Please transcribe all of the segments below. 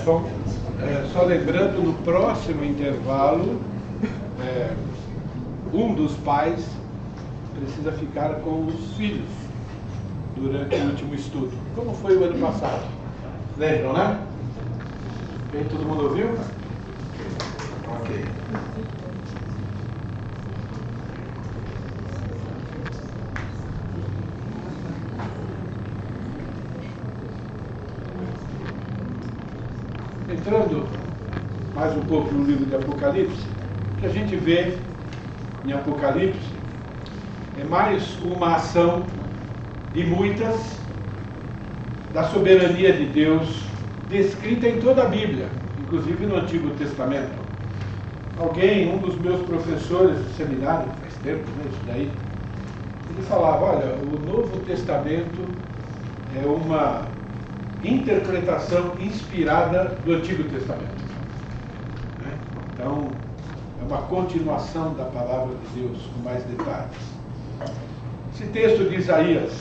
Só lembrando, no próximo intervalo, um dos pais precisa ficar com os filhos durante o último estudo. Como foi o ano passado? Lembram, né? Bem, todo mundo ouviu? Ok. Entrando mais um pouco no livro de Apocalipse, o que a gente vê em Apocalipse é mais uma ação de muitas da soberania de Deus descrita em toda a Bíblia, inclusive no Antigo Testamento. Um dos meus professores do seminário, faz tempo, né, isso daí, ele falava, olha, o Novo Testamento é uma interpretação inspirada do Antigo Testamento. Então, é uma continuação da palavra de Deus, com mais detalhes. Esse texto de Isaías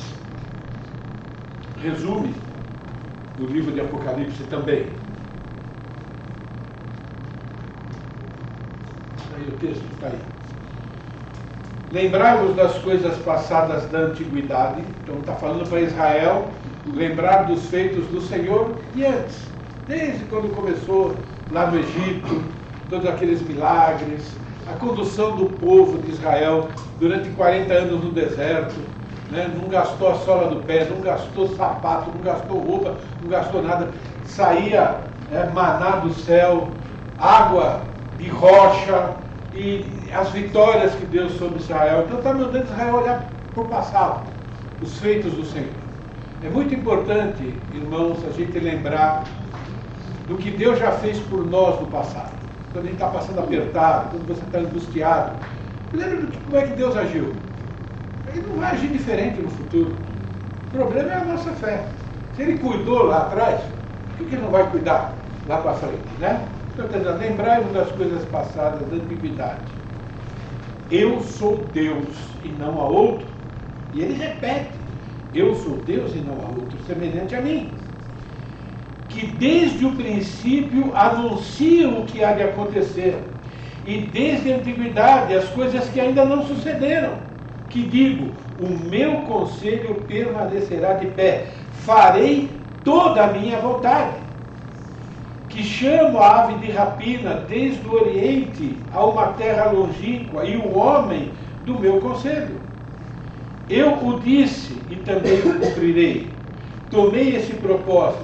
resume o livro de Apocalipse também. Aí o texto está aí. Lembrai-vos das coisas passadas da antiguidade. Então está falando para Israel lembrar dos feitos do Senhor e antes, desde quando começou lá no Egito, todos aqueles milagres, a condução do povo de Israel durante 40 anos no deserto, né? Não gastou a sola do pé, não gastou sapato, não gastou roupa, não gastou nada, saía maná do céu, água de rocha e as vitórias que Deus sobre Israel. Então está mandando Israel olhar para o passado, os feitos do Senhor. É muito importante, irmãos, a gente lembrar do que Deus já fez por nós no passado. Quando a gente está passando apertado, quando você está angustiado, lembra como é que Deus agiu. Ele não vai agir diferente no futuro. O problema é a nossa fé. Se Ele cuidou lá atrás, por que Ele não vai cuidar lá para frente, né? Então, lembrai-vos das coisas passadas da antiguidade. Eu sou Deus e não há outro. E Ele repete. Eu sou Deus e não há outro semelhante a mim. Que desde o princípio anunciam o que há de acontecer. E desde a antiguidade as coisas que ainda não sucederam. Que digo, o meu conselho permanecerá de pé. Farei toda a minha vontade. Que chamo a ave de rapina desde o Oriente a uma terra longínqua e o homem do meu conselho. Eu o disse e também o cumprirei. Tomei esse propósito,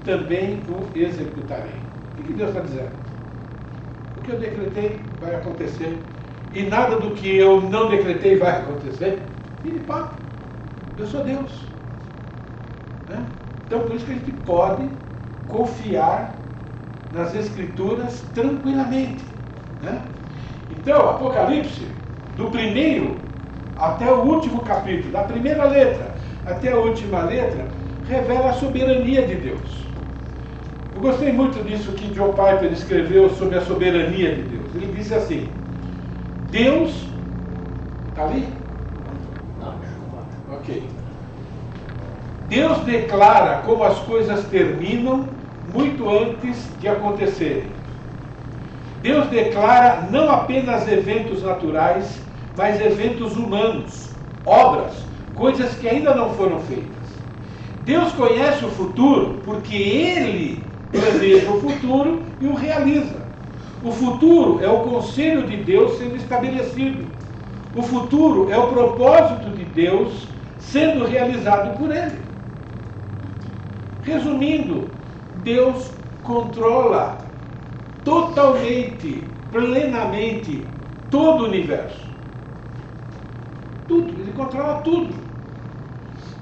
também o executarei. O que Deus está dizendo? O que eu decretei vai acontecer. E nada do que eu não decretei vai acontecer. E de papo. Eu sou Deus. Né? Então por isso que a gente pode confiar nas Escrituras tranquilamente. Né? Então, Apocalipse, do primeiro até o último capítulo, da primeira letra até a última letra, revela a soberania de Deus. Eu gostei muito disso que John Piper escreveu sobre a soberania de Deus. Ele disse assim, Deus... Está ali? Não. Ok. Deus declara como as coisas terminam muito antes de acontecerem. Deus declara não apenas eventos naturais, mas eventos humanos, obras, coisas que ainda não foram feitas. Deus conhece o futuro porque Ele planeja o futuro e o realiza. O futuro é o conselho de Deus sendo estabelecido. O futuro é o propósito de Deus sendo realizado por Ele. Resumindo, Deus controla totalmente, plenamente, todo o universo. Tudo, Ele controla tudo.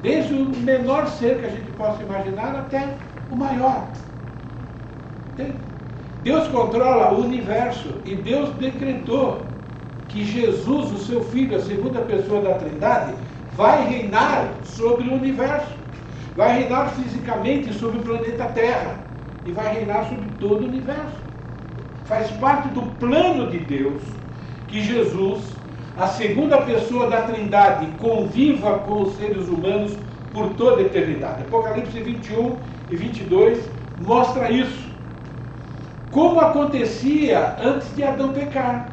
Desde o menor ser que a gente possa imaginar até o maior. Entende? Deus controla o universo e Deus decretou que Jesus, o seu Filho, a segunda pessoa da Trindade, vai reinar sobre o universo. Vai reinar fisicamente sobre o planeta Terra e vai reinar sobre todo o universo. Faz parte do plano de Deus que Jesus, a segunda pessoa da Trindade, conviva com os seres humanos por toda a eternidade. Apocalipse 21 e 22 mostra isso. como acontecia antes de Adão pecar.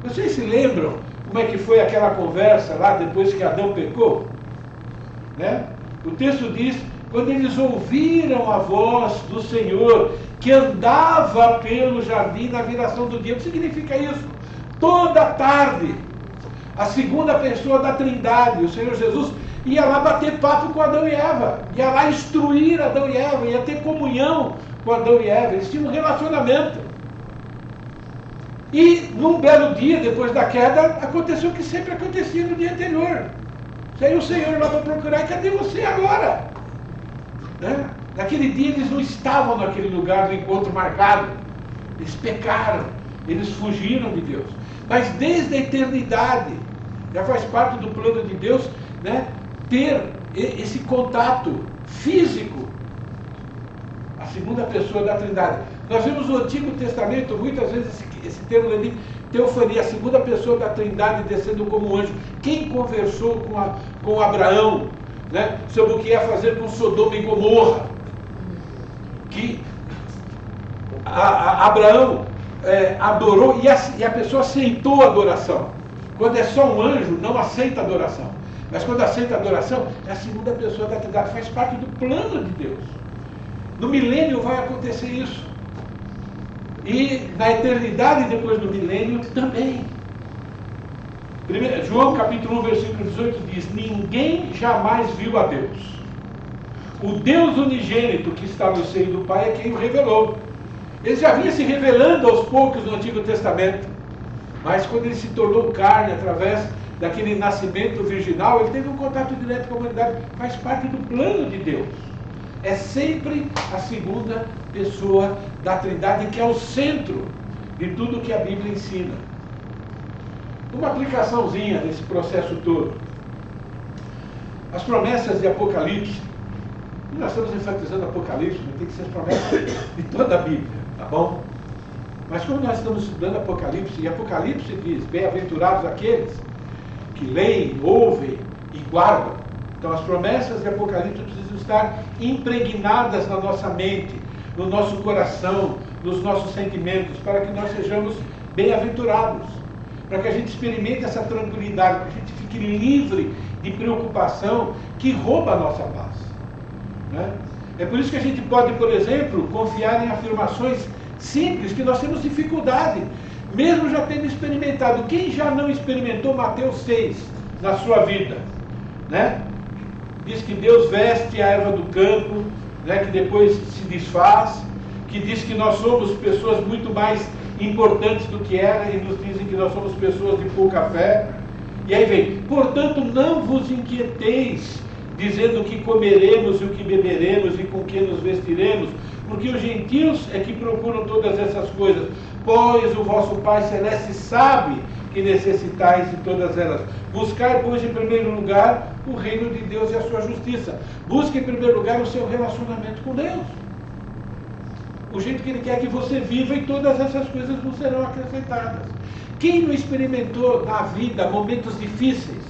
Vocês se lembram como é que foi aquela conversa lá depois que Adão pecou? Né? O texto diz, quando eles ouviram a voz do Senhor, que andava pelo jardim na viração do dia. O que significa isso? Toda tarde, a segunda pessoa da Trindade, o Senhor Jesus, ia lá bater papo com Adão e Eva, ia lá instruir Adão e Eva, ia ter comunhão com Adão e Eva, eles tinham um relacionamento. E num belo dia, depois da queda, aconteceu o que sempre acontecia no dia anterior. Saiu o Senhor lá para procurar, e cadê você agora? Né? Naquele dia eles não estavam naquele lugar do encontro marcado. Eles pecaram, eles fugiram de Deus. Mas desde a eternidade, já faz parte do plano de Deus, né, ter esse contato físico. A segunda pessoa da Trindade. Nós vemos no Antigo Testamento, muitas vezes, esse termo ali, teofania, a segunda pessoa da Trindade descendo como anjo. Quem conversou com Abraão, né, sobre o que ia fazer com Sodoma e Gomorra? Que Abraão adorou e a pessoa aceitou a adoração. Quando é só um anjo, não aceita a adoração. Mas quando aceita a adoração, é a segunda pessoa da Trindade, faz parte do plano de Deus. No milênio vai acontecer isso. E na eternidade, depois do milênio, também. João capítulo 1, versículo 18 diz, ninguém jamais viu a Deus. O Deus unigênito que está no seio do Pai é quem o revelou. Ele já vinha se revelando aos poucos no Antigo Testamento. Mas quando ele se tornou carne, através daquele nascimento virginal, ele teve um contato direto com a humanidade. Faz parte do plano de Deus. É sempre a segunda pessoa da Trindade que é o centro de tudo que a Bíblia ensina. Uma aplicaçãozinha desse processo todo. As promessas de Apocalipse, e nós estamos enfatizando Apocalipse, mas tem que ser as promessas de toda a Bíblia, tá bom? Mas como nós estamos estudando Apocalipse, e Apocalipse diz, bem-aventurados aqueles que leem, ouvem e guardam. Então as promessas de Apocalipse precisam estar impregnadas na nossa mente, no nosso coração, nos nossos sentimentos, para que nós sejamos bem-aventurados, para que a gente experimente essa tranquilidade, para que a gente fique livre de preocupação que rouba a nossa paz. Né? É por isso que a gente pode, por exemplo, confiar em afirmações simples, que nós temos dificuldade, mesmo já tendo experimentado. Quem já não experimentou Mateus 6 na sua vida? Né? Diz que Deus veste a erva do campo, né, que depois se desfaz, que diz que nós somos pessoas muito mais importantes do que era, e nos dizem que nós somos pessoas de pouca fé. E aí vem, portanto, não vos inquieteis, dizendo o que comeremos e o que beberemos e com que nos vestiremos, porque os gentios é que procuram todas essas coisas, pois o vosso Pai Celeste sabe que necessitais de todas elas. Buscai, pois, em primeiro lugar o reino de Deus e a sua justiça. Busque em primeiro lugar o seu relacionamento com Deus. O jeito que Ele quer que você viva, e todas essas coisas não serão acrescentadas. Quem não experimentou na vida momentos difíceis,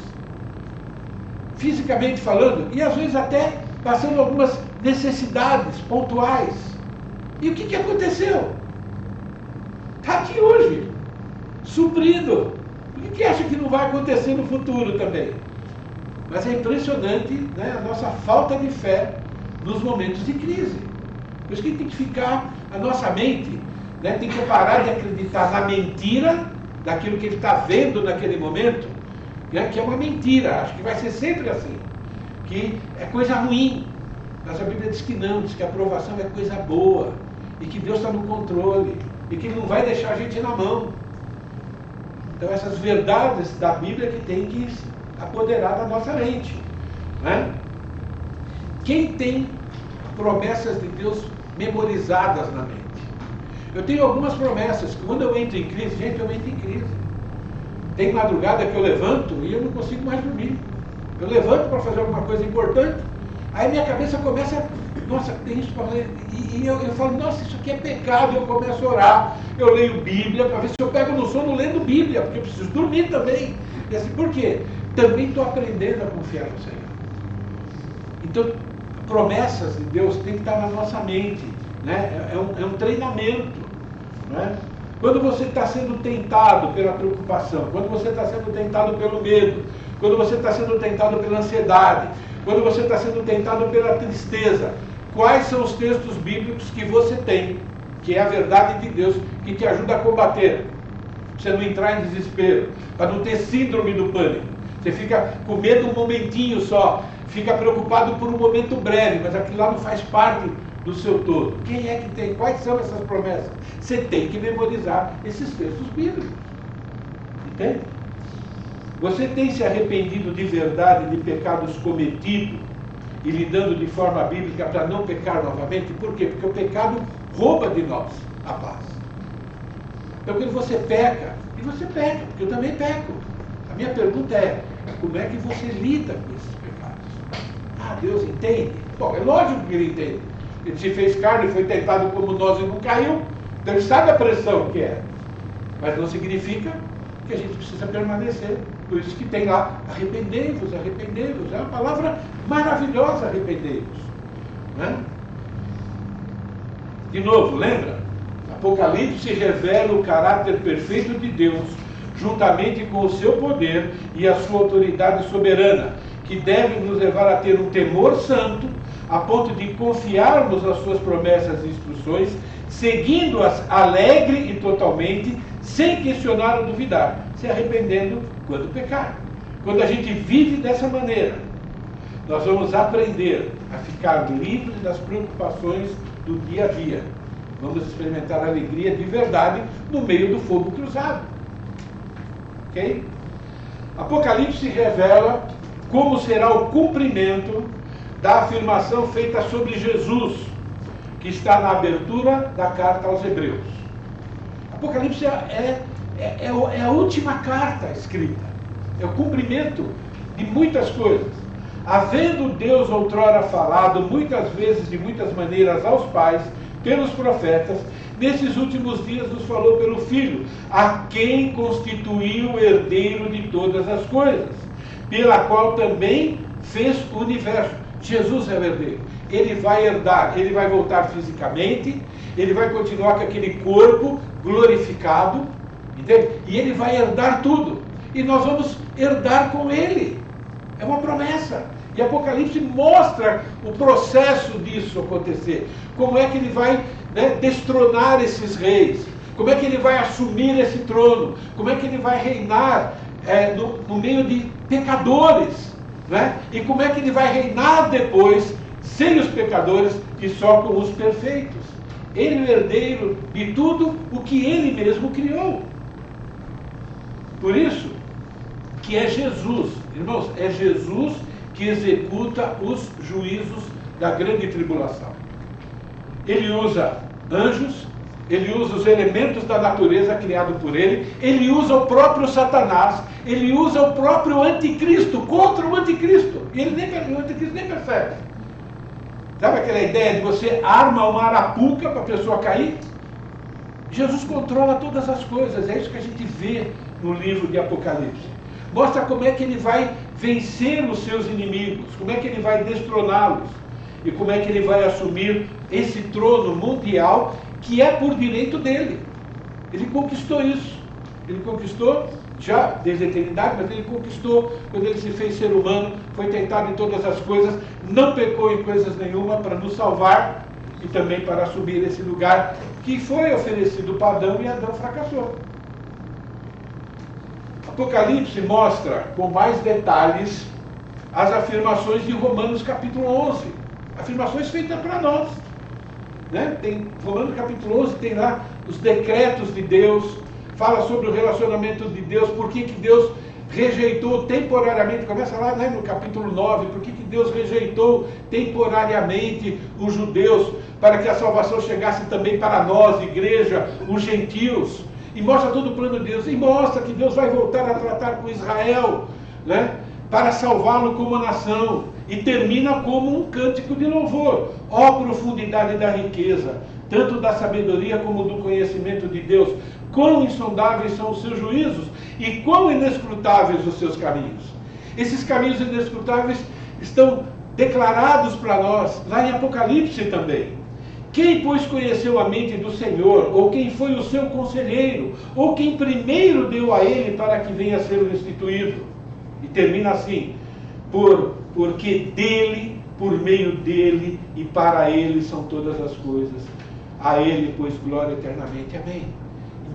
fisicamente falando, e às vezes até passando algumas necessidades pontuais? E o que aconteceu? Está aqui hoje, suprido. O que acha que não vai acontecer no futuro também? Mas é impressionante, né, a nossa falta de fé nos momentos de crise. Por isso que tem que ficar, a nossa mente, né, tem que parar de acreditar na mentira daquilo que ele está vendo naquele momento, né, que é uma mentira. Acho que vai ser sempre assim, que é coisa ruim. Mas a Bíblia diz que não, diz que a aprovação é coisa boa, e que Deus está no controle, e que Ele não vai deixar a gente na mão. Então essas verdades da Bíblia que tem que apoderar da nossa mente. Né? Quem tem promessas de Deus memorizadas na mente? Eu tenho algumas promessas, que quando eu entro em crise, gente, eu entro em crise. Tem madrugada que eu levanto e eu não consigo mais dormir. Eu levanto para fazer alguma coisa importante, aí minha cabeça começa, nossa, tem isso para fazer. E eu falo, nossa, isso aqui é pecado, eu começo a orar. Eu leio Bíblia, para ver se eu pego no sono lendo Bíblia, porque eu preciso dormir também. E assim, por quê? Também estou aprendendo a confiar no Senhor. Então, promessas de Deus tem que estar na nossa mente. Né? É um treinamento. não é? Quando você está sendo tentado pela preocupação, quando você está sendo tentado pelo medo, quando você está sendo tentado pela ansiedade, quando você está sendo tentado pela tristeza, quais são os textos bíblicos que você tem, que é a verdade de Deus, que te ajuda a combater? Você não entrar em desespero, para não ter síndrome do pânico. Você fica com medo um momentinho só, fica preocupado por um momento breve, mas aquilo lá não faz parte do seu todo. Quem é que tem? Quais são essas promessas? Você tem que memorizar esses textos bíblicos. Entende? Você tem se arrependido de verdade de pecados cometidos e lidando de forma bíblica para não pecar novamente? Por quê? Porque o pecado rouba de nós a paz. Então quando você peca, e você peca, porque eu também peco. A minha pergunta é, como é que você lida com esses pecados? Ah, Deus entende? Bom, é lógico que Ele entende. Ele se fez carne, foi tentado como nós e não caiu. Então Ele sabe a pressão que é. Mas não significa que a gente precisa permanecer. Por isso que tem lá, arrependei-vos, arrependei-vos. É uma palavra maravilhosa, arrependei-vos. Né? De novo, lembra? Apocalipse revela o caráter perfeito de Deus, juntamente com o seu poder e a sua autoridade soberana, que deve nos levar a ter um temor santo, a ponto de confiarmos nas suas promessas e instruções, seguindo-as alegre e totalmente, sem questionar ou duvidar, se arrependendo quando pecar. Quando a gente vive dessa maneira, nós vamos aprender a ficar livres das preocupações do dia a dia. Vamos experimentar a alegria de verdade no meio do fogo cruzado. Ok? Apocalipse revela como será o cumprimento da afirmação feita sobre Jesus, que está na abertura da carta aos Hebreus. Apocalipse é a última carta escrita, é o cumprimento de muitas coisas. Havendo Deus outrora falado muitas vezes, de muitas maneiras, aos pais, pelos profetas, nesses últimos dias nos falou pelo Filho, a quem constituiu o herdeiro de todas as coisas, pela qual também fez o universo. Jesus é o herdeiro. Ele vai herdar, ele vai voltar fisicamente, ele vai continuar com aquele corpo glorificado, entende? E ele vai herdar tudo. E nós vamos herdar com ele. É uma promessa. E Apocalipse mostra o processo disso acontecer. Como é que ele vai, né, destronar esses reis. Como é que ele vai assumir esse trono. Como é que ele vai reinar no meio de pecadores. Né? E como é que ele vai reinar depois, sem os pecadores e só com os perfeitos. Ele é o herdeiro de tudo o que ele mesmo criou. Por isso que é Jesus, irmãos, é Jesus que executa os juízos da grande tribulação. Ele usa anjos, ele usa os elementos da natureza criado por ele, ele usa o próprio Satanás, ele usa o próprio anticristo contra o anticristo. E o anticristo nem percebe. Sabe aquela ideia de você arma uma arapuca para a pessoa cair? Jesus controla todas as coisas, é isso que a gente vê no livro de Apocalipse. Mostra como é que ele vai vencer os seus inimigos, como é que ele vai destroná-los e como é que ele vai assumir esse trono mundial que é por direito dele. Ele conquistou isso. Ele conquistou já desde a eternidade, mas ele conquistou quando ele se fez ser humano, foi tentado em todas as coisas, não pecou em coisas nenhuma para nos salvar e também para assumir esse lugar que foi oferecido para Adão e Adão fracassou. Apocalipse mostra com mais detalhes as afirmações de Romanos capítulo 11, afirmações feitas para nós. Né? Tem Romanos capítulo 11, tem lá os decretos de Deus, fala sobre o relacionamento de Deus, por que Deus rejeitou temporariamente, começa lá, né, no capítulo 9, por que Deus rejeitou temporariamente os judeus, para que a salvação chegasse também para nós, igreja, os gentios, e mostra todo o plano de Deus, e mostra que Deus vai voltar a tratar com Israel, né, para salvá-lo como nação, e termina como um cântico de louvor. Ó profundidade da riqueza, tanto da sabedoria como do conhecimento de Deus, quão insondáveis são os seus juízos e quão inescrutáveis os seus caminhos. Esses caminhos inescrutáveis estão declarados para nós lá em Apocalipse também. Quem, pois, conheceu a mente do Senhor? Ou quem foi o seu conselheiro? Ou quem primeiro deu a ele para que venha a ser restituído? E termina assim: porque dele, por meio dele e para ele são todas as coisas. A ele, pois, glória eternamente. Amém.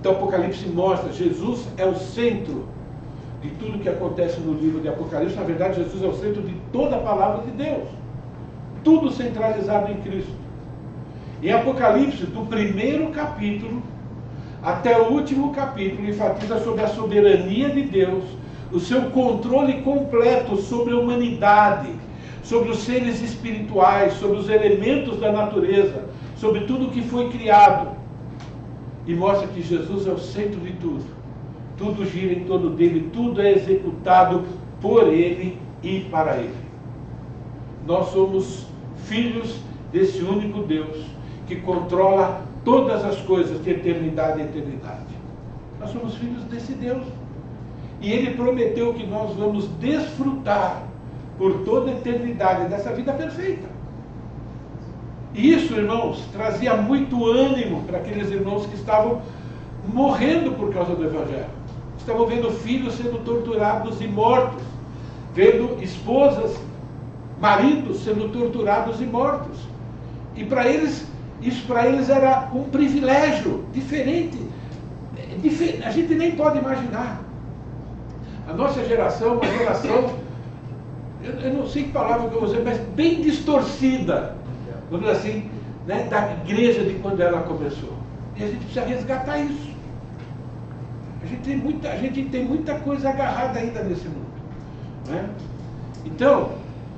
Então, Apocalipse mostra, Jesus é o centro de tudo que acontece no livro de Apocalipse. Na verdade, Jesus é o centro de toda a palavra de Deus. Tudo centralizado em Cristo. Em Apocalipse, do primeiro capítulo até o último capítulo, enfatiza sobre a soberania de Deus, o seu controle completo sobre a humanidade, sobre os seres espirituais, sobre os elementos da natureza, sobre tudo que foi criado. E mostra que Jesus é o centro de tudo. Tudo gira em torno dele, tudo é executado por ele e para ele. Nós somos filhos desse único Deus, que controla todas as coisas de eternidade a eternidade. Nós somos filhos desse Deus. E Ele prometeu que nós vamos desfrutar por toda a eternidade dessa vida perfeita. E isso, irmãos, trazia muito ânimo para aqueles irmãos que estavam morrendo por causa do Evangelho. Estavam vendo filhos sendo torturados e mortos, vendo esposas, maridos sendo torturados e mortos. E para eles, isso para eles era um privilégio diferente. A gente nem pode imaginar. A nossa geração, uma geração, eu não sei que palavra que eu vou usar, mas bem distorcida, vamos dizer assim, né, da igreja de quando ela começou. E a gente precisa resgatar isso. A gente tem muita coisa agarrada ainda nesse mundo. Né? Então,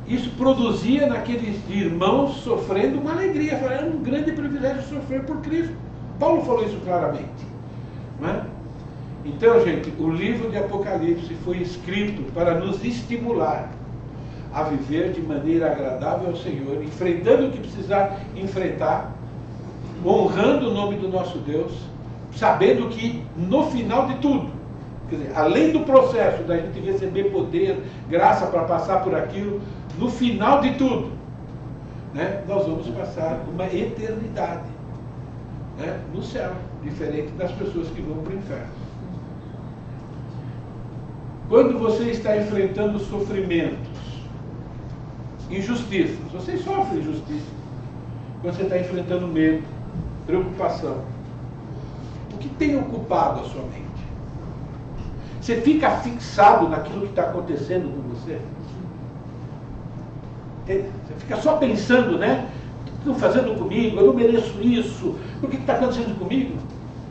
isso produzia naqueles irmãos sofrendo uma alegria. Era um grande privilégio sofrer por Cristo. Paulo falou isso claramente. Né? Então, gente, o livro de Apocalipse foi escrito para nos estimular a viver de maneira agradável ao Senhor, enfrentando o que precisar enfrentar, honrando o nome do nosso Deus, sabendo que no final de tudo, quer dizer, além do processo da gente receber poder, graça para passar por aquilo, no final de tudo, né, nós vamos passar uma eternidade, né, no céu, diferente das pessoas que vão para o inferno. Quando você está enfrentando sofrimentos, injustiças, você sofre injustiça. Quando você está enfrentando medo, preocupação, o que tem ocupado a sua mente? Você fica fixado naquilo que está acontecendo com você? Você fica só pensando, né? O que estão fazendo comigo? Eu não mereço isso. O que está acontecendo comigo?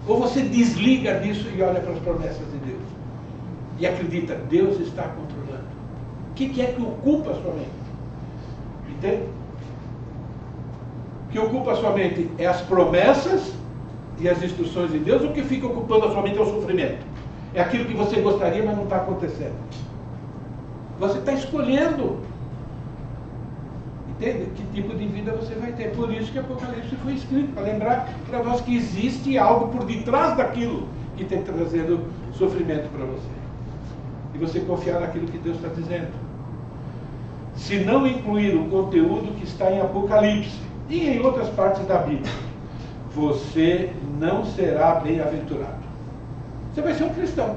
Ou você desliga disso e olha para as promessas de Deus? E acredita, Deus está controlando. O que é que ocupa a sua mente? Entende? O que ocupa a sua mente é as promessas e as instruções de Deus, ou o que fica ocupando a sua mente é o sofrimento? É aquilo que você gostaria, mas não está acontecendo. Você está escolhendo. Entende? Que tipo de vida você vai ter. Por isso que Apocalipse foi escrito, para lembrar para nós que existe algo por detrás daquilo que está trazendo sofrimento para você. E você confiar naquilo que Deus está dizendo. Se não incluir o conteúdo que está em Apocalipse e em outras partes da Bíblia, você não será bem-aventurado. Você vai ser um cristão,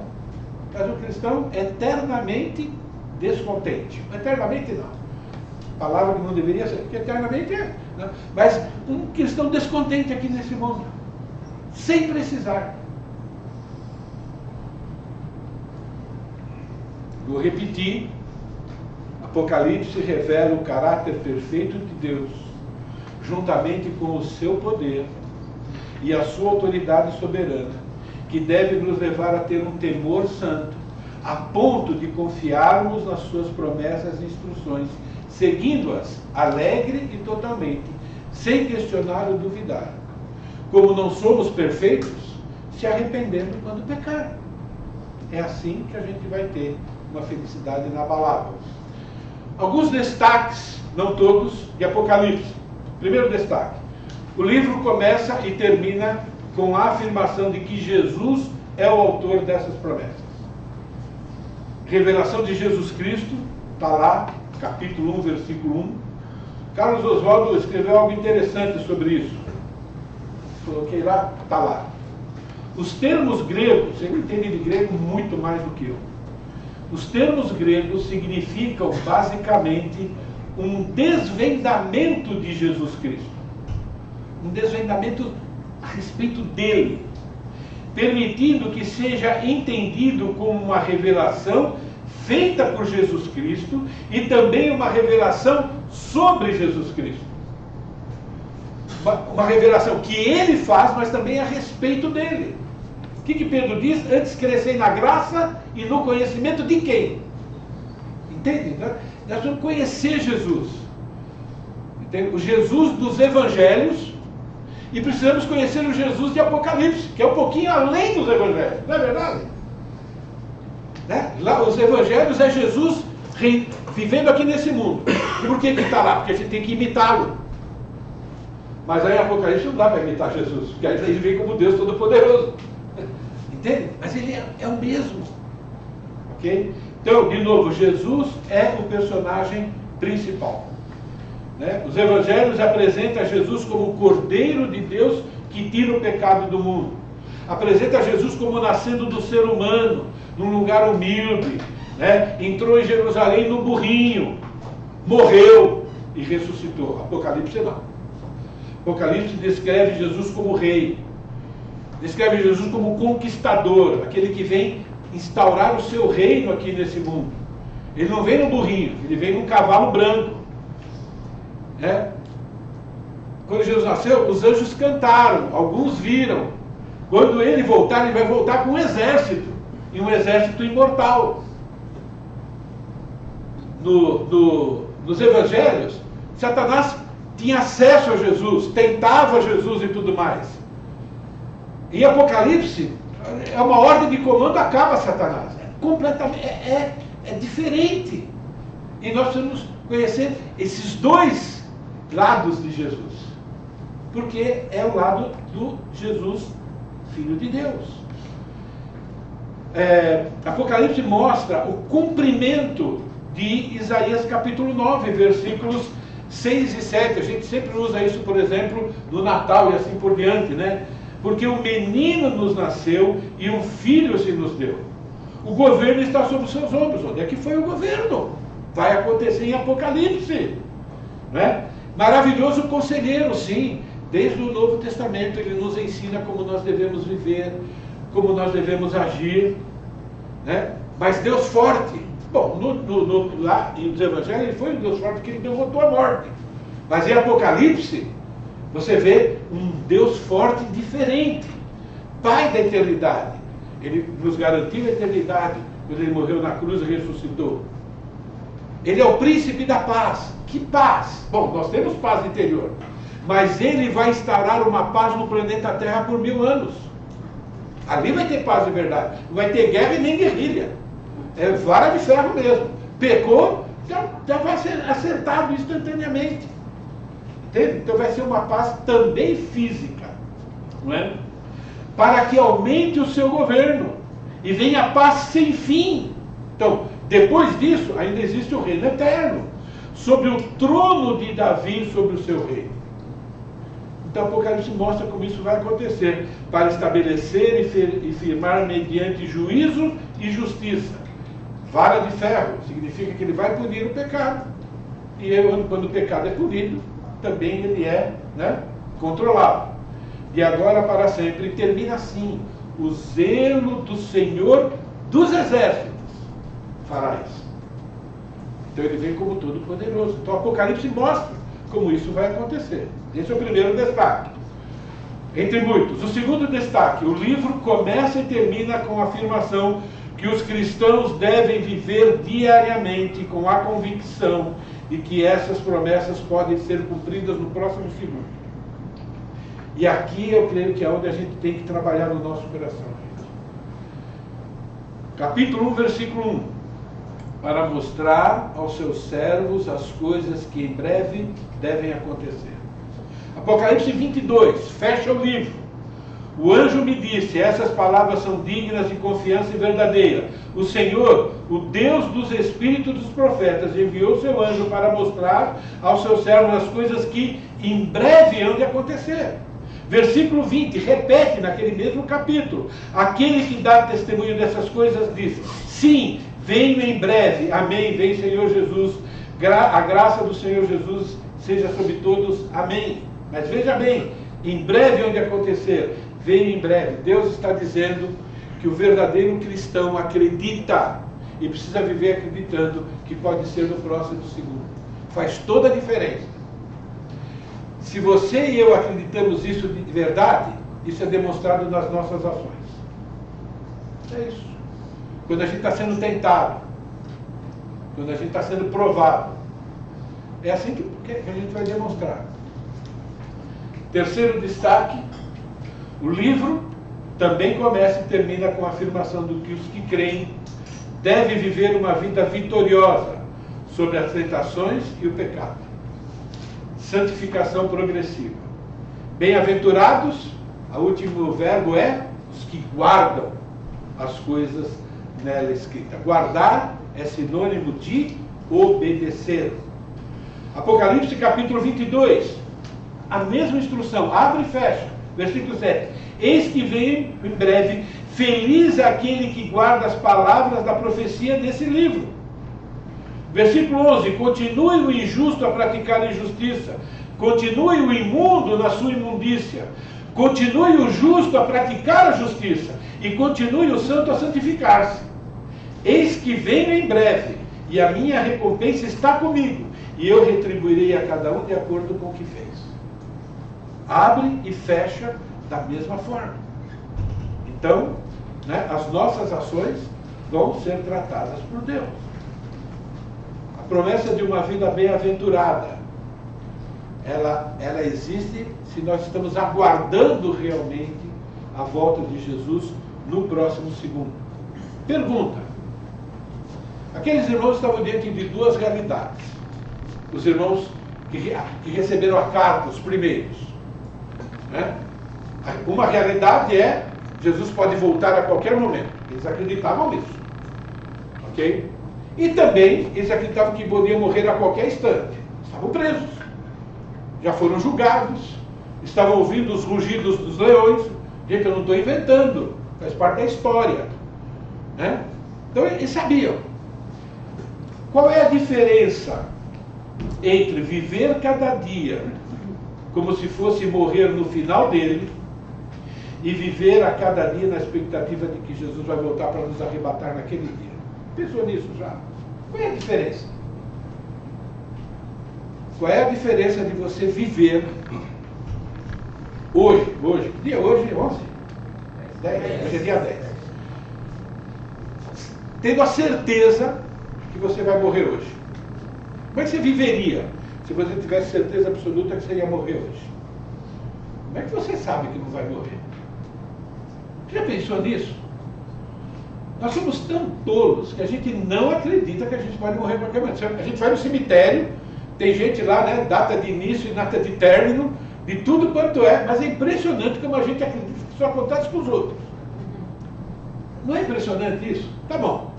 mas um cristão eternamente descontente. Eternamente não. Palavra que não deveria ser, porque eternamente é. Né? Mas um cristão descontente aqui nesse mundo, sem precisar. Vou repetir. Apocalipse revela o caráter perfeito de Deus, juntamente com o seu poder e a sua autoridade soberana, que deve nos levar a ter um temor santo, a ponto de confiarmos nas suas promessas e instruções, seguindo-as alegre e totalmente, sem questionar ou duvidar. Como não somos perfeitos, se arrependendo quando pecar. É assim que a gente vai ter uma felicidade inabalável. Alguns destaques, não todos, de Apocalipse. Primeiro destaque. O livro começa e termina com a afirmação de que Jesus é o autor dessas promessas. Revelação de Jesus Cristo, está lá, capítulo 1, versículo 1. Carlos Oswaldo escreveu algo interessante sobre isso. coloquei lá, está lá. Os termos gregos, ele entende de grego muito mais do que eu. Os termos gregos significam basicamente um desvendamento de Jesus Cristo. Um desvendamento a respeito dele, permitindo que seja entendido como uma revelação feita por Jesus Cristo e também uma revelação sobre Jesus Cristo. Uma revelação que ele faz, mas também a respeito dele. O que Pedro diz? Antes crescei na graça e no conhecimento de quem? Entende? Nós vamos conhecer Jesus. Entende? O Jesus dos evangelhos, e precisamos conhecer o Jesus de Apocalipse, que é um pouquinho além dos evangelhos, não é verdade? Né? Lá, os evangelhos é Jesus vivendo aqui nesse mundo. Por que está lá? Porque a gente tem que imitá-lo. Mas aí Apocalipse não dá para imitar Jesus, porque aí ele vem como Deus Todo-Poderoso. Entende? Mas ele é o mesmo. Ok? Então, de novo, Jesus é o personagem principal. Né? Os evangelhos apresentam Jesus como o Cordeiro de Deus que tira o pecado do mundo. Apresenta Jesus como nascendo do ser humano, num lugar humilde. Né? Entrou em Jerusalém no burrinho, morreu e ressuscitou. Apocalipse não. Apocalipse descreve Jesus como rei. Descreve Jesus como conquistador, aquele que vem instaurar o seu reino aqui nesse mundo. Ele não vem no burrinho, ele vem num cavalo branco. Quando Jesus nasceu, os anjos cantaram, alguns viram. Quando ele voltar, ele vai voltar com um exército, e um exército imortal. Nos evangelhos, Satanás tinha acesso a Jesus, tentava Jesus e tudo mais. Em Apocalipse, é uma ordem de comando, acaba Satanás. Completamente, é diferente. E nós precisamos conhecer esses dois lados de Jesus. Porque é o lado do Jesus, Filho de Deus. Apocalipse mostra o cumprimento de Isaías capítulo 9, versículos 6 e 7. A gente sempre usa isso, por exemplo, no Natal e assim por diante, né? Porque um menino nos nasceu e um filho se nos deu. O governo está sobre os seus ombros. Onde é que foi o governo? Vai acontecer em Apocalipse. Né? Maravilhoso conselheiro, sim. Desde o Novo Testamento ele nos ensina como nós devemos viver, como nós devemos agir. Né? Mas Deus forte. Bom, lá nos Evangelhos ele foi um Deus forte porque ele derrotou a morte. Mas em Apocalipse, você vê um Deus forte diferente. Pai da eternidade. Ele nos garantiu a eternidade quando ele morreu na cruz e ressuscitou. Ele é o príncipe da paz. Que paz? Bom, nós temos paz interior. Mas ele vai instaurar uma paz no planeta Terra por 1000 anos. Ali vai ter paz de verdade. Não vai ter guerra e nem guerrilha. É vara de ferro mesmo. Pecou, já vai ser acertado instantaneamente. Entende? Então vai ser uma paz também física. Não é? Para que aumente o seu governo. E venha a paz sem fim. Então, depois disso, ainda existe o reino eterno. Sobre o trono de Davi, sobre o seu reino. Então, o Apocalipse mostra como isso vai acontecer. Para estabelecer e firmar mediante juízo e justiça. Vara de ferro significa que ele vai punir o pecado. E quando o pecado é punido, também ele é, né, controlado. De agora para sempre. E termina assim: o zelo do Senhor dos exércitos fará isso. Então ele vem como todo-poderoso. Então o Apocalipse mostra como isso vai acontecer. Esse é o primeiro destaque. Entre muitos. O segundo destaque: o livro começa e termina com a afirmação que os cristãos devem viver diariamente com a convicção de que essas promessas podem ser cumpridas no próximo segundo. E aqui eu creio que é onde a gente tem que trabalhar no nosso coração. Gente. Capítulo 1, versículo 1. Para mostrar aos seus servos as coisas que em breve devem acontecer. Apocalipse 22, fecha o livro. O anjo me disse: essas palavras são dignas de confiança e verdadeira. O Senhor, o Deus dos espíritos dos profetas, enviou seu anjo para mostrar aos seus servos as coisas que em breve hão de acontecer. Versículo 20, repete naquele mesmo capítulo. Aquele que dá testemunho dessas coisas diz: sim, venho em breve. Amém. Vem, Senhor Jesus. A graça do Senhor Jesus seja sobre todos. Amém. Mas veja bem, em breve onde acontecer, venho em breve. Deus está dizendo que o verdadeiro cristão acredita e precisa viver acreditando que pode ser no próximo segundo. Faz toda a diferença. Se você e eu acreditamos isso de verdade, isso é demonstrado nas nossas ações. É isso. Quando a gente está sendo tentado, quando a gente está sendo provado, é assim que a gente vai demonstrar. Terceiro destaque, o livro também começa e termina com a afirmação de que os que creem devem viver uma vida vitoriosa sobre as tentações e o pecado. Santificação progressiva. Bem-aventurados, o último verbo é os que guardam as coisas nela escritas. Guardar é sinônimo de obedecer. Apocalipse capítulo 22, a mesma instrução, abre e fecha. Versículo 7. Eis que venho em breve, feliz é aquele que guarda as palavras da profecia desse livro. Versículo 11, continue o injusto a praticar injustiça, continue o imundo na sua imundícia, continue o justo a praticar a justiça, e continue o santo a santificar-se. Eis que venho em breve, e a minha recompensa está comigo, e eu retribuirei a cada um de acordo com o que fez. Abre e fecha da mesma forma. Então, as nossas ações vão ser tratadas por Deus. A promessa de uma vida bem-aventurada, ela existe se nós estamos aguardando realmente a volta de Jesus no próximo segundo. Pergunta: aqueles irmãos estavam diante de duas realidades. Os irmãos que receberam a carta, os primeiros. Uma realidade é: Jesus pode voltar a qualquer momento. Eles acreditavam nisso. Ok? E também eles acreditavam que podiam morrer a qualquer instante. Estavam presos. Já foram julgados. Estavam ouvindo os rugidos dos leões. Gente, eu não estou inventando. Faz parte da história. Então eles sabiam. Qual é a diferença entre viver cada dia como se fosse morrer no final dele e viver a cada dia na expectativa de que Jesus vai voltar para nos arrebatar naquele dia? Pensou nisso já? Qual é a diferença? Qual é a diferença de você viver hoje, que dia é hoje? 11? 10? Hoje é dia 10. Tendo a certeza que você vai morrer hoje. Como é que você viveria se você tivesse certeza absoluta que você ia morrer hoje? Como é que você sabe que não vai morrer? Já pensou nisso? Nós somos tão tolos que a gente não acredita que a gente pode morrer a qualquer momento. A gente vai no cemitério, tem gente lá, data de início e data de término, de tudo quanto é, mas é impressionante como a gente acredita que isso acontece com os outros. Não é impressionante isso? Tá bom.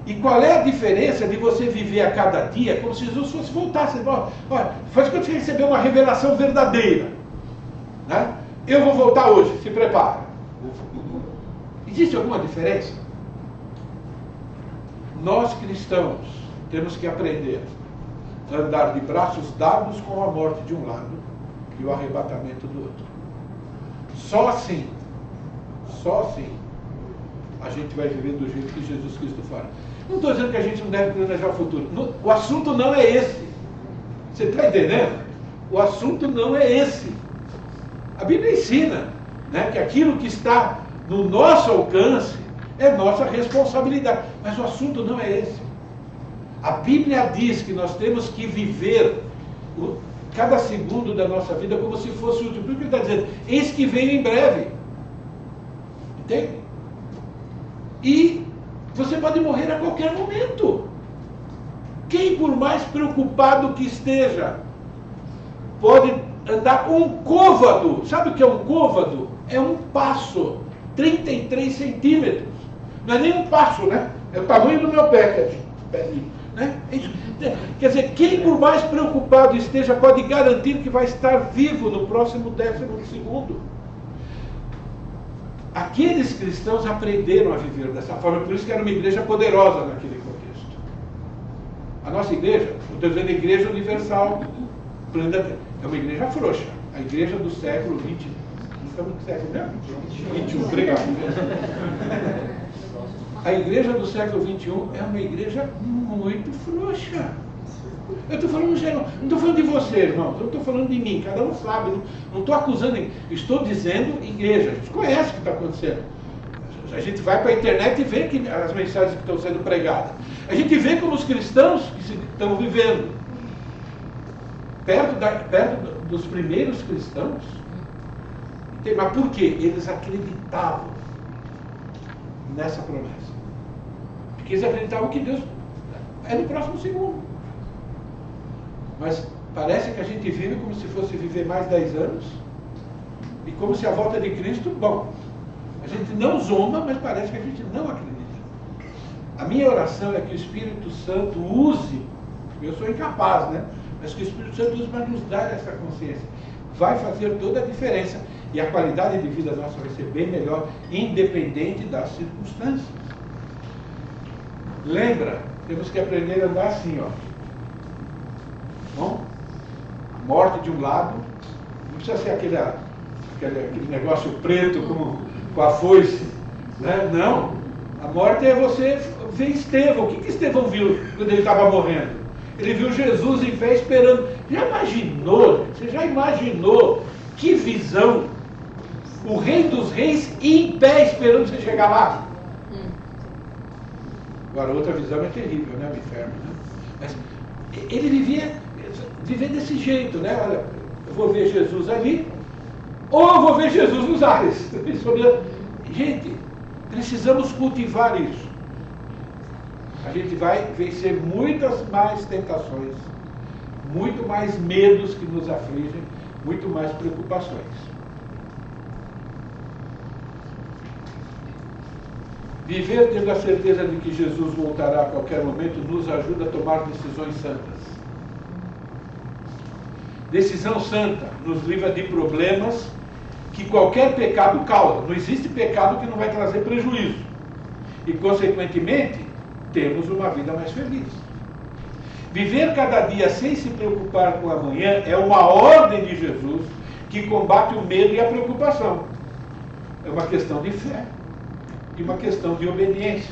E qual é a diferença de você viver a cada dia como se Jesus fosse voltar? Olha, faz quando você receber uma revelação verdadeira. Eu vou voltar hoje, se prepara. Existe alguma diferença? Nós cristãos temos que aprender a andar de braços dados com a morte de um lado e o arrebatamento do outro. Só assim a gente vai viver do jeito que Jesus Cristo fala. Não estou dizendo que a gente não deve planejar o futuro. O assunto não é esse. Você está entendendo? O assunto não é esse. A Bíblia ensina que aquilo que está no nosso alcance é nossa responsabilidade. Mas o assunto não é esse. A Bíblia diz que nós temos que viver cada segundo da nossa vida como se fosse o último. Por que ele está dizendo? Eis que venho em breve. Entende? E você pode morrer a qualquer momento. Quem, por mais preocupado que esteja, pode andar um côvado. Sabe o que é um côvado? É um passo, 33 centímetros. Não é nem um passo, É o tamanho do meu pé, Né? Quer dizer, quem por mais preocupado esteja pode garantir que vai estar vivo no próximo 12º. Aqueles cristãos aprenderam a viver dessa forma, por isso que era uma igreja poderosa naquele contexto. A nossa igreja, eu estou dizendo igreja universal, é uma igreja frouxa. A igreja do século XX. Estamos no século, né? 21, obrigado. A igreja do século XXI é uma igreja muito frouxa. Eu estou falando geral, não estou falando de você, irmão, eu estou falando de mim, cada um sabe, não estou acusando ninguém. Estou dizendo igreja, a gente conhece o que está acontecendo. A gente vai para a internet e vê que as mensagens que estão sendo pregadas. A gente vê como os cristãos que estão vivendo. Perto dos primeiros cristãos. Mas por quê? Eles acreditavam nessa promessa. Porque eles acreditavam que Deus é no próximo segundo. Mas parece que a gente vive como se fosse viver mais 10 anos. E como se a volta de Cristo, bom, a gente não zomba, mas parece que a gente não acredita. A minha oração é que o Espírito Santo use, eu sou incapaz, né? Mas que o Espírito Santo use para nos dar essa consciência. Vai fazer toda a diferença. E a qualidade de vida nossa vai ser bem melhor, independente das circunstâncias. Lembra, temos que aprender a andar assim, ó. Não? Morte de um lado, não precisa ser aquele negócio preto com a foice, né? Não. A morte é você ver Estevão. O que Estevão viu quando ele estava morrendo? Ele viu Jesus em pé esperando. Já imaginou? Você já imaginou? Que visão! O Rei dos Reis em pé esperando você chegar lá. Agora, outra visão é terrível, né? O inferno, né? Mas ele vivia desse jeito, né? Olha, eu vou ver Jesus ali, ou eu vou ver Jesus nos ares. Gente, precisamos cultivar isso. A gente vai vencer muitas mais tentações, muito mais medos que nos afligem, muito mais preocupações. Viver tendo a certeza de que Jesus voltará a qualquer momento nos ajuda a tomar decisões santas. Decisão santa nos livra de problemas que qualquer pecado causa. Não existe pecado que não vai trazer prejuízo. E, consequentemente, temos uma vida mais feliz. Viver cada dia sem se preocupar com o amanhã é uma ordem de Jesus que combate o medo e a preocupação. É uma questão de fé e uma questão de obediência.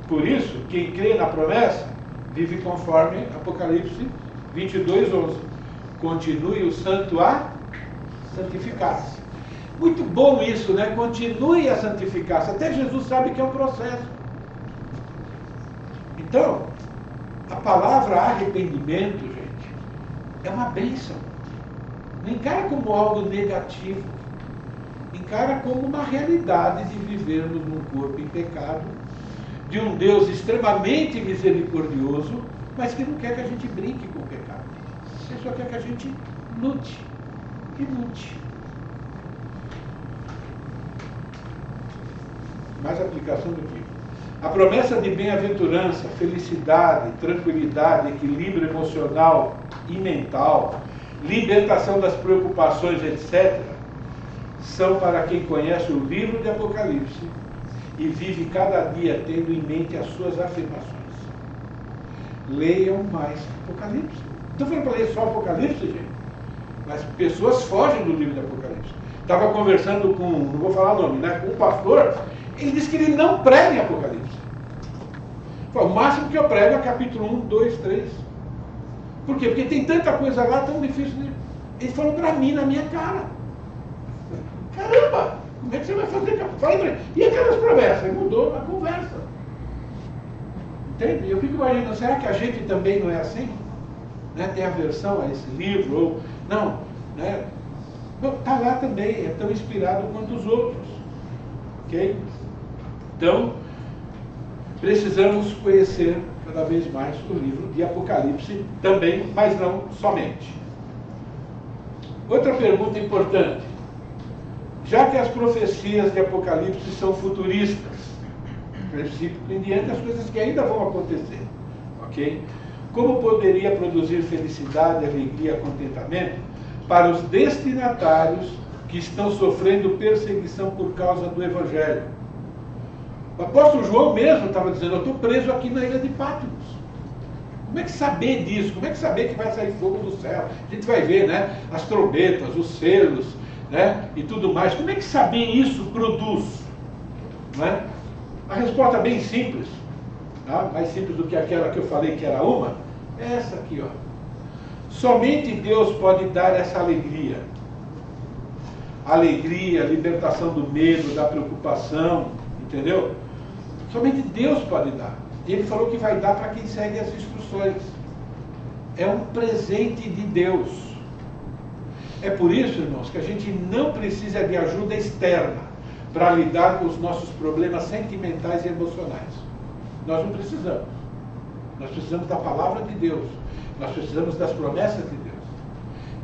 Por isso, quem crê na promessa vive conforme Apocalipse 22:11. Continue o santo a santificar-se. Muito bom isso, né? Continue a santificar-se. Até Jesus sabe que é um processo. Então, a palavra arrependimento, gente, é uma bênção. Não encara como algo negativo. Encara como uma realidade de vivermos num corpo em pecado, de um Deus extremamente misericordioso, mas que não quer que a gente brinque com o pecado. Ele só quer que a gente lute. E lute. Mais aplicação do que? A promessa de bem-aventurança, felicidade, tranquilidade, equilíbrio emocional e mental, libertação das preocupações, etc., são para quem conhece o livro de Apocalipse e vive cada dia tendo em mente as suas afirmações. Leiam mais Apocalipse. Não estou falando para ler só Apocalipse, gente, mas pessoas fogem do livro de Apocalipse. Estava conversando com, não vou falar o nome, né, com um pastor, ele disse que ele não prega em Apocalipse. O máximo que eu prego é capítulo 1, 2, 3. Por quê? Porque tem tanta coisa lá tão difícil. Ele falou para mim, na minha cara. Caramba, como é que você vai fazer? Falei para ele, e aquelas promessas? Ele mudou a conversa. Entende? Eu fico imaginando, será que a gente também não é assim? Né? Tem aversão a esse livro? Ou, não, né? Está lá também, é tão inspirado quanto os outros. Ok? Então, precisamos conhecer cada vez mais o livro de Apocalipse também, mas não somente. Outra pergunta importante. Já que as profecias de Apocalipse são futuristas, princípio em diante, as coisas que ainda vão acontecer, ok? Como poderia produzir felicidade, alegria, contentamento para os destinatários que estão sofrendo perseguição por causa do Evangelho? O apóstolo João mesmo estava dizendo, eu estou preso aqui na ilha de Patmos. Como é que saber disso? Como é que saber que vai sair fogo do céu? A gente vai ver, né? As trombetas, os selos, né? E tudo mais. Como é que saber isso produz? Não é? A resposta é bem simples, tá? Mais simples do que aquela que eu falei que era uma, é essa aqui, ó. Somente Deus pode dar essa alegria. Alegria, libertação do medo, da preocupação, entendeu? Somente Deus pode dar. Ele falou que vai dar para quem segue as instruções. É um presente de Deus. É por isso, irmãos, que a gente não precisa de ajuda externa para lidar com os nossos problemas sentimentais e emocionais. Nós não precisamos. Nós precisamos da palavra de Deus. Nós precisamos das promessas de Deus.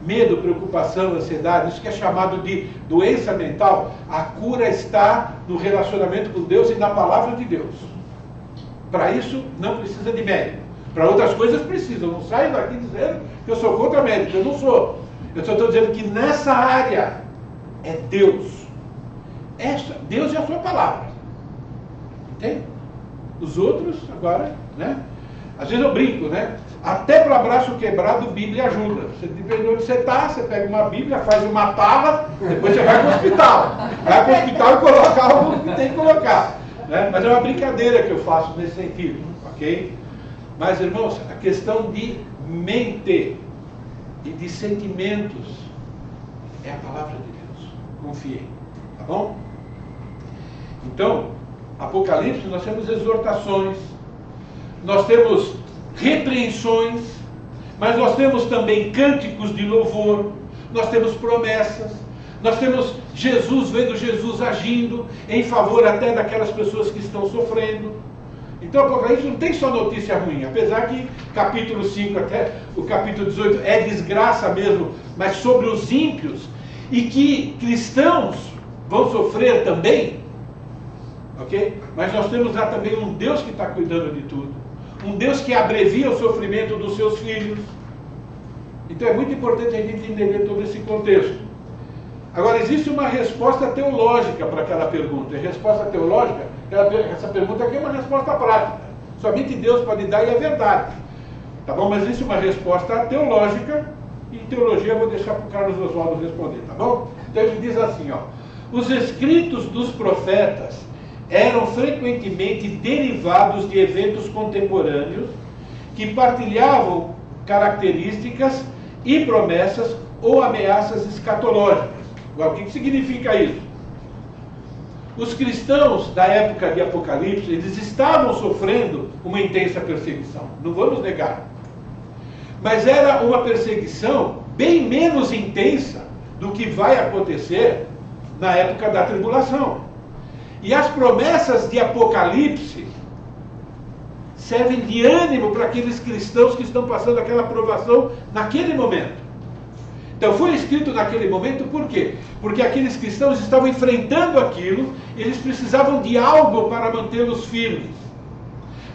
Medo, preocupação, ansiedade, isso que é chamado de doença mental, a cura está no relacionamento com Deus e na palavra de Deus. Para isso, não precisa de médico. Para outras coisas, precisa. Eu não saio daqui dizendo que eu sou contra médico. Eu não sou. Eu só estou dizendo que nessa área é Deus. Deus é a sua palavra. Entende? Os outros, agora, né? Às vezes eu brinco, né? Até para braço quebrado, Bíblia ajuda. Você depende de onde você está, você pega uma Bíblia, faz uma tala, depois você vai para o hospital. Vai para o hospital e coloca algo que tem que colocar. Né? Mas é uma brincadeira que eu faço nesse sentido, ok? Mas, irmãos, a questão de mente e de sentimentos é a palavra de Deus. Confiem, tá bom? Então, Apocalipse, nós temos exortações, nós temos repreensões, mas nós temos também cânticos de louvor, nós temos promessas, nós temos Jesus, vendo Jesus agindo em favor até daquelas pessoas que estão sofrendo. Então o Apocalipse não tem só notícia ruim, apesar que capítulo 5 até o capítulo 18 é desgraça mesmo, mas sobre os ímpios, e que cristãos vão sofrer também, ok? Mas nós temos lá também um Deus que está cuidando de tudo, um Deus que abrevia o sofrimento dos seus filhos. Então é muito importante a gente entender todo esse contexto. Agora, existe uma resposta teológica para aquela pergunta. E a resposta teológica, essa pergunta aqui é uma resposta prática. Somente Deus pode dar e é verdade. Tá bom? Mas existe uma resposta teológica, e teologia eu vou deixar para o Carlos Oswaldo responder, tá bom? Então ele diz assim, ó. Os escritos dos profetas eram frequentemente derivados de eventos contemporâneos que partilhavam características e promessas ou ameaças escatológicas. Agora, o que significa isso? Os cristãos da época de Apocalipse, eles estavam sofrendo uma intensa perseguição, não vamos negar. Mas era uma perseguição bem menos intensa do que vai acontecer na época da tribulação. E as promessas de Apocalipse servem de ânimo para aqueles cristãos que estão passando aquela provação naquele momento. Então foi escrito naquele momento por quê? Porque aqueles cristãos estavam enfrentando aquilo, eles precisavam de algo para mantê-los firmes.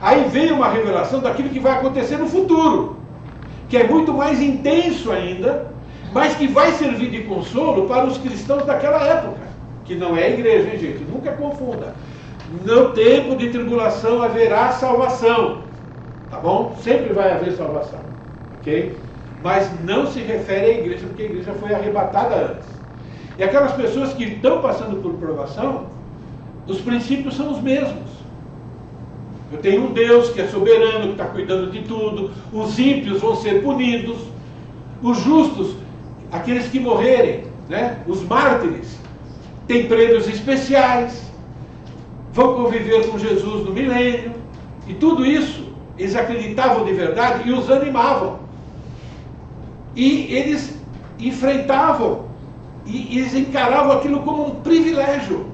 Aí veio uma revelação daquilo que vai acontecer no futuro, que é muito mais intenso ainda, mas que vai servir de consolo para os cristãos daquela época, que não é a igreja, hein, gente? Nunca confunda. No tempo de tribulação haverá salvação, tá bom? Sempre vai haver salvação, ok? Mas não se refere à igreja, porque a igreja foi arrebatada antes. E aquelas pessoas que estão passando por provação, os princípios são os mesmos. Eu tenho um Deus que é soberano, que está cuidando de tudo, os ímpios vão ser punidos, os justos, aqueles que morrerem, né, os mártires, têm prêmios especiais, vão conviver com Jesus no milênio, e tudo isso eles acreditavam de verdade e os animavam. E eles enfrentavam, e eles encaravam aquilo como um privilégio.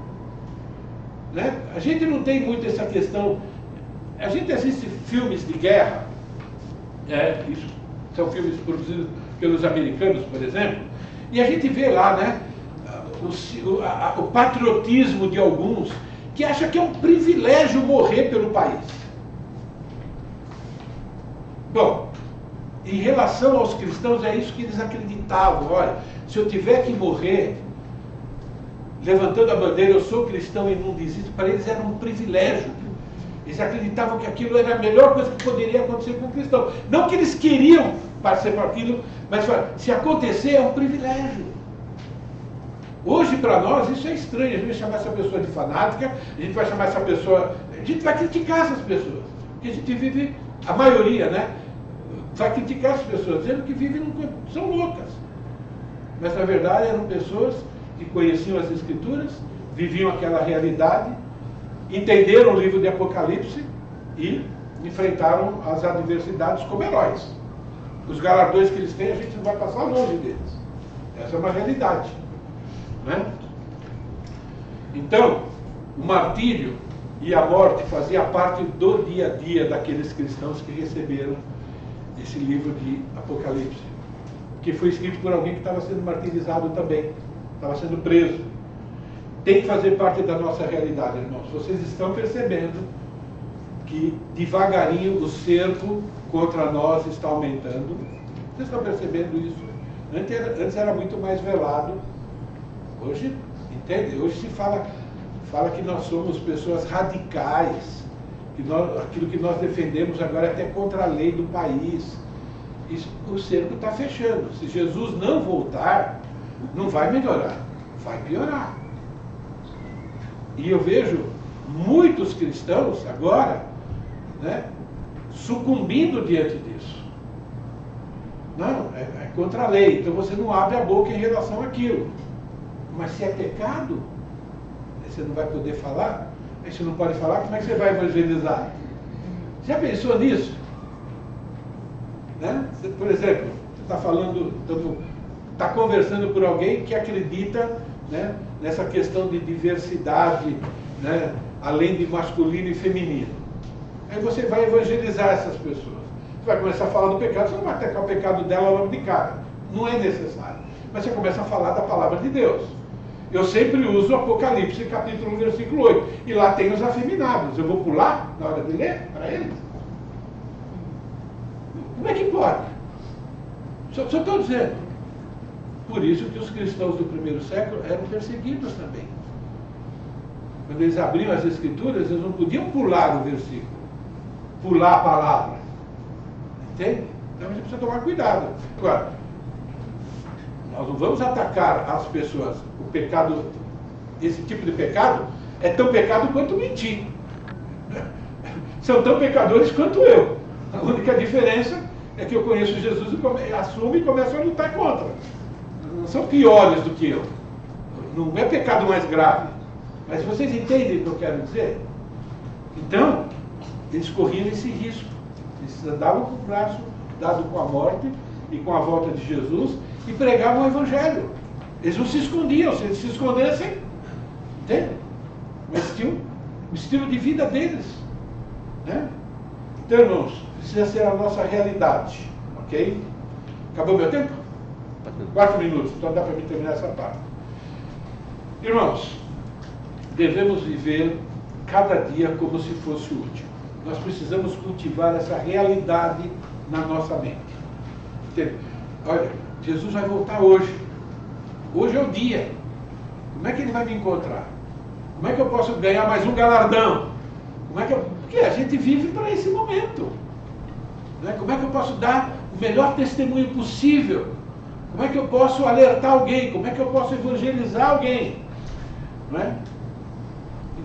Né? A gente não tem muito essa questão. A gente assiste filmes de guerra, isso são filmes produzidos pelos americanos, por exemplo, e a gente vê lá, né, o patriotismo de alguns que acham que é um privilégio morrer pelo país. em relação aos cristãos, é isso que eles acreditavam. Olha, se eu tiver que morrer levantando a bandeira, eu sou cristão e não desisto, para eles era um privilégio. Eles acreditavam que aquilo era a melhor coisa que poderia acontecer com o cristão. Não que eles queriam participar daquilo, mas se acontecer é um privilégio. Hoje, para nós, isso é estranho. A gente vai chamar essa pessoa de fanática, a gente vai chamar essa pessoa... A gente vai criticar essas pessoas. Porque a gente vive, a maioria, né? Vai criticar essas pessoas, dizendo que vivem, são loucas. Mas, na verdade, eram pessoas que conheciam as Escrituras, viviam aquela realidade, entenderam o livro de Apocalipse e enfrentaram as adversidades como heróis. Os galardões que eles têm, a gente não vai passar longe deles. Essa é uma realidade. Né? Então, o martírio e a morte fazia parte do dia a dia daqueles cristãos que receberam esse livro de Apocalipse, que foi escrito por alguém que estava sendo martirizado também, estava sendo preso. Tem que fazer parte da nossa realidade, irmãos. Vocês estão percebendo que devagarinho o cerco contra nós está aumentando. Vocês estão percebendo isso? Antes era muito mais velado. Hoje, entende? Hoje se fala que nós somos pessoas radicais, que aquilo que nós defendemos agora é até contra a lei do país. Isso, o cerco está fechando. Se Jesus não voltar, não vai melhorar, vai piorar. E eu vejo muitos cristãos agora, né, sucumbindo diante disso. Não, é contra a lei, então você não abre a boca em relação àquilo. Mas se é pecado, você não vai poder falar. Aí você não pode falar, como é que você vai evangelizar? Já pensou nisso? Né? Você, por exemplo, você está falando, está conversando com alguém que acredita, né, nessa questão de diversidade, né, além de masculino e feminino. Aí você vai evangelizar essas pessoas. Você vai começar a falar do pecado, você não vai atacar o pecado dela logo de cara. Não é necessário. Mas você começa a falar da palavra de Deus. Eu sempre uso o Apocalipse, capítulo 1, versículo 8. E lá tem os afeminados. Eu vou pular na hora de ler para eles? Como é que pode? Só estou dizendo. Por isso que os cristãos do primeiro século eram perseguidos também. Quando eles abriam as Escrituras, eles não podiam pular o versículo, pular a palavra. Entende? Então a gente precisa tomar cuidado. Agora, nós não vamos atacar as pessoas. O pecado, esse tipo de pecado, é tão pecado quanto mentir. São tão pecadores quanto eu. A única diferença é que eu conheço Jesus e assumo e começo a lutar contra. Não são piores do que eu. Não é pecado mais grave. Mas vocês entendem o que eu quero dizer? Então, eles corriam esse risco. Eles andavam com o braço dado com a morte e com a volta de Jesus e pregavam o Evangelho. Eles não se escondiam. Se eles se escondessem, entende? Mas tinham o estilo de vida deles. Né? Então, irmãos, precisa ser a nossa realidade. Ok? Acabou meu tempo? 4 minutos, então dá para mim terminar essa parte. Irmãos, devemos viver cada dia como se fosse o último. Nós precisamos cultivar essa realidade na nossa mente. Entende? Olha, Jesus vai voltar hoje. Hoje é o dia. Como é que ele vai me encontrar? Como é que eu posso ganhar mais um galardão? Porque a gente vive para esse momento. Né? Como é que eu posso dar o melhor testemunho possível? Como é que eu posso alertar alguém? Como é que eu posso evangelizar alguém? Não é?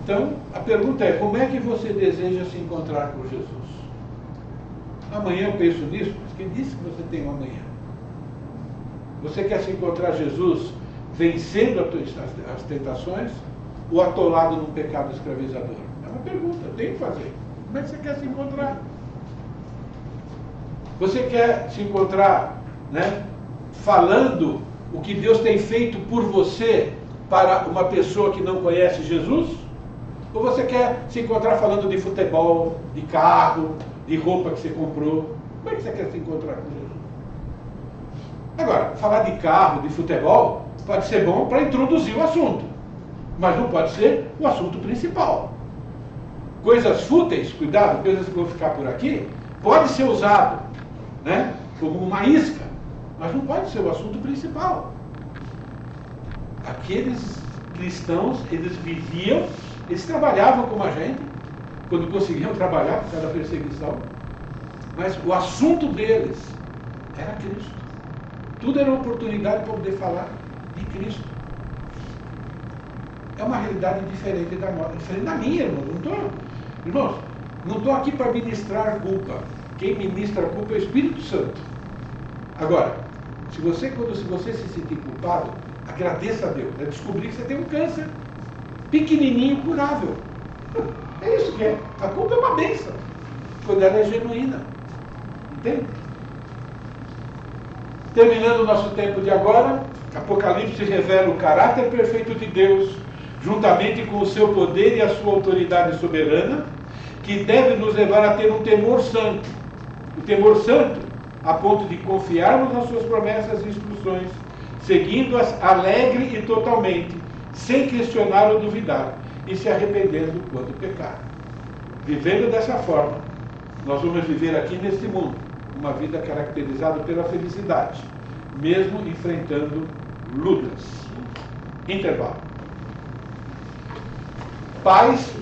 Então, a pergunta é, como é que você deseja se encontrar com Jesus? Amanhã eu penso nisso, mas quem disse que você tem um amanhã? Você quer se encontrar Jesus vencendo as tentações ou atolado num pecado escravizador? É uma pergunta, eu tenho que fazer. Como é que você quer se encontrar? Você quer se encontrar, né, falando o que Deus tem feito por você para uma pessoa que não conhece Jesus? Ou você quer se encontrar falando de futebol, de carro, de roupa que você comprou? Como é que você quer se encontrar com Jesus? Agora, falar de carro, de futebol, pode ser bom para introduzir o assunto, mas não pode ser o assunto principal. Coisas fúteis, cuidado, coisas que vão ficar por aqui, pode ser usado, né, como uma isca, mas não pode ser o assunto principal. Aqueles cristãos, eles viviam, eles trabalhavam como a gente, quando conseguiam trabalhar por causa da perseguição, mas o assunto deles era Cristo. Tudo era uma oportunidade para poder falar de Cristo. É uma realidade diferente da nossa, diferente da minha, irmãos. Não estou aqui para ministrar culpa. Quem ministra a culpa é o Espírito Santo. Agora, se você se sentir culpado, agradeça a Deus. É descobrir que você tem um câncer pequenininho, curável. É isso que é. A culpa é uma bênção, quando ela é genuína. Entende? Terminando o nosso tempo de agora, Apocalipse revela o caráter perfeito de Deus, juntamente com o seu poder e a sua autoridade soberana, que deve nos levar a ter um temor santo. O temor santo, a ponto de confiarmos nas suas promessas e instruções, seguindo-as alegre e totalmente, sem questionar ou duvidar, e se arrependendo quando pecar. Vivendo dessa forma, nós vamos viver aqui neste mundo uma vida caracterizada pela felicidade, mesmo enfrentando lutas. Intervalo. Paz